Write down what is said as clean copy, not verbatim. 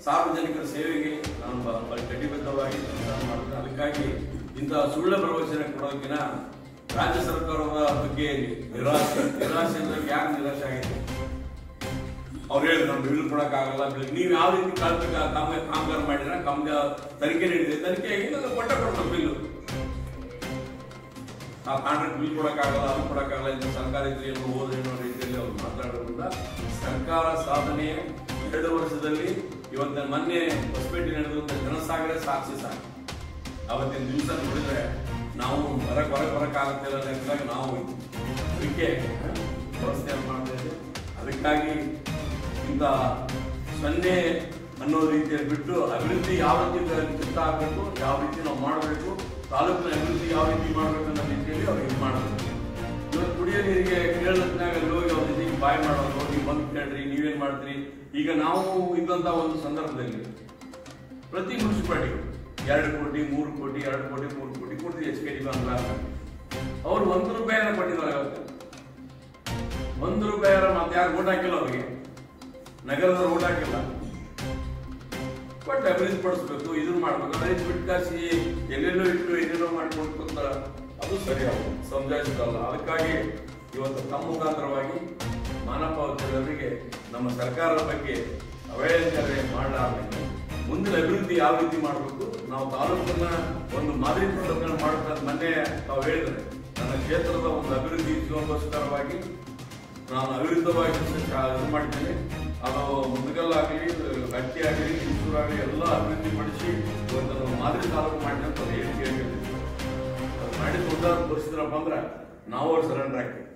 ಸಾರ್ವಜನಿಕರ ಸೇವೆಗೆ ನಾನು ಕಟಿಬದ್ಧವಾಗಿ ಮಾಡ್ತೇನೆ. ಅದಕ್ಕಾಗಿ ಇಂತಹ ಸುಳ್ಳ ಭರವಸೆ ಕೊಡೋದಕ್ಕಿಂತ ರಾಜ್ಯ ಸರ್ಕಾರದ ಬಗ್ಗೆ ನಿರಾಶೆ ಅಂದ್ರೆ ಯಾಕೆ ನಿರಾಶೆ ಆಗಿದೆ? ಅವ್ರು ಹೇಳಿದ್ರು ನಾವು ಬಿಲ್ ಕೊಡಕ್ಕಾಗಲ್ಲ, ನೀವು ಯಾವ ರೀತಿ ಕಾಮಗಾರ ಮಾಡಿದ್ರೆ ತನಿಖೆ ನಡೆದಿದೆ, ತನಿಖೆಯಾಗಿ ಕೊಡ್ಬೇಕು ಬಿಲ್ಲು. ಆ ಕಾಂಟ್ರಾಕ್ಟ್ ಬಿಲ್ ಕೊಡಕ್ಕಾಗಲ್ಲ, ಅದು ಕೊಡಕ್ಕಾಗಲ್ಲ, ಇಂಥ ಸರ್ಕಾರ ಇದ್ರೆ ಹೋದ್ರೆ ಅನ್ನೋ ರೀತಿಯಲ್ಲಿ ಅವ್ರು ಮಾತಾಡೋದ್ರಿಂದ ಸರ್ಕಾರ ಸಾಧನೆ 2 ವರ್ಷದಲ್ಲಿ ಇವತ್ತು ಮೊನ್ನೆ ಹೊಸಪೇಟೆ ನಡೆದಂತ ಜನಸಾಗರ ಸಾಕ್ಷಿ ಸಾಕು. ಅವತ್ತಿನ ದಿವಸ ನೋಡಿದ್ರೆ ನಾವು ಬರಕ್ಕಾಗುತ್ತಿಲ್ಲ ಲೆಕ್ಕದಾಗ ನಾವು ಅದಕ್ಕೆ ವ್ಯವಸ್ಥೆಯನ್ನು ಮಾಡ್ತಾ ಇದ್ದೇವೆ. ಅದಕ್ಕಾಗಿ ಇಂಥ 0 ಅನ್ನೋ ರೀತಿಯಲ್ಲಿ ಬಿಟ್ಟು ಅಭಿವೃದ್ಧಿ ಯಾವ ರೀತಿ ಚಿತ್ತ ಆಗಬೇಕು, ಯಾವ ರೀತಿ ನಾವು ಮಾಡಬೇಕು, ತಾಲೂಕಿನ ಅಭಿವೃದ್ಧಿ ಯಾವ ರೀತಿ ಮಾಡಬೇಕು ಅನ್ನೋ ರೀತಿಯಲ್ಲಿ ಅವ್ರು ಇದು ಮಾಡಬೇಕು. ಇವತ್ತು ಕುಡಿಯೋ ನೀರಿಗೆ ಕೇಳತ್ನಾಗ ಹೋಗಿ ಅವ್ರ ಜೊತೆಗೆ ಬಾಯ್ ಮಾಡೋದು, ನೀವು ಬಂದು ಕೇಳ್ರಿ, ನೀವೇನ್ ಮಾಡ್ತೀರಿ. ಈಗ ನಾವು ಇದ್ದಂತ ಒಂದು ಸಂದರ್ಭದಲ್ಲಿ ಪ್ರತಿ ಮುನ್ಸಿಪಾಲಿಟಿ 2 ಕೋಟಿ 3 ಕೋಟಿ 2 ಕೋಟಿ 3 ಕೋಟಿ ಕೊಡ್ತೀವಿ HKD ಬಂದ ಅವ್ರು 1 ರೂಪಾಯಿನ ಕೊಟ್ಟಿದ್ದಾರೆ. ಅವತ್ತು 1 ರೂಪಾಯಿ ಮತ್ತೆ ಯಾರು ಓಟ್ ಹಾಕಿಲ್ಲ, ಅವ್ರಿಗೆ ನಗರದವ್ರು ಓಟ್ ಹಾಕಿಲ್ಲ. ಬಟ್ ಅಭಿವೃದ್ಧಿ ಪಡಿಸ್ಬೇಕು, ಇದನ್ನು ಮಾಡ್ಬೇಕು. ರೈತ ಬಿಟ್ಕಾಸಿ ಎಲ್ಲೆಲ್ಲೋ ಇಟ್ಟು ಏನೇನೋ ಮಾಡ್ಕೊಂತ ಅದು ಸರಿ ಸಮಜಾಯಿಸಲ್ಲ. ಅದಕ್ಕಾಗಿ ಇವತ್ತು ತಮ್ಮ ಮುಖಾಂತರವಾಗಿ ಮಾನಪಾವತಿಯವರಿಗೆ ನಮ್ಮ ಸರ್ಕಾರದ ಬಗ್ಗೆ ಅವಹೇಳನೆ ಮಾಡಲಾರಬೇಕು. ಮುಂದಿನ ಅಭಿವೃದ್ಧಿ ಯಾವ ರೀತಿ ಮಾಡಬೇಕು, ನಾವು ತಾಲೂಕನ್ನ ಒಂದು ಮಾದರಿ ತಾಲೂಕನ್ನು ಮಾಡಬೇಕು. ಮೊನ್ನೆ ತಾವು ಹೇಳಿದ್ರೆ ನನ್ನ ಕ್ಷೇತ್ರದ ಒಂದು ಅಭಿವೃದ್ಧಿ ಜೀವನಗೋಸ್ಕರವಾಗಿ ನಾನು ಅವಿರುದ್ಧವಾಗಿ ಇದು ಮಾಡ್ತೇನೆ. ಅದು ಮುಂದಗಲ್ಲಾಗಲಿ, ಗಟ್ಟಿ ಆಗಲಿ, ಕಿತ್ತೂರು ಆಗಲಿ ಎಲ್ಲ ಅಭಿವೃದ್ಧಿ ಪಡಿಸಿ ಇವತ್ತು ನಾವು ಮಾದರಿ ತಾಲೂಕು ಮಾಡಿದ್ರೆ ಅಂತ ಹೇಳಿಕೆ ಮಾಡಿದ್ದು ಉದಾಹರಣೆ ತೋರಿಸಿದ್ರಪ್ಪ ಅಂದ್ರೆ ನಾವು ಅವ್ರು ಸರೆಂಡರ್ ಆಗ್ತೀವಿ.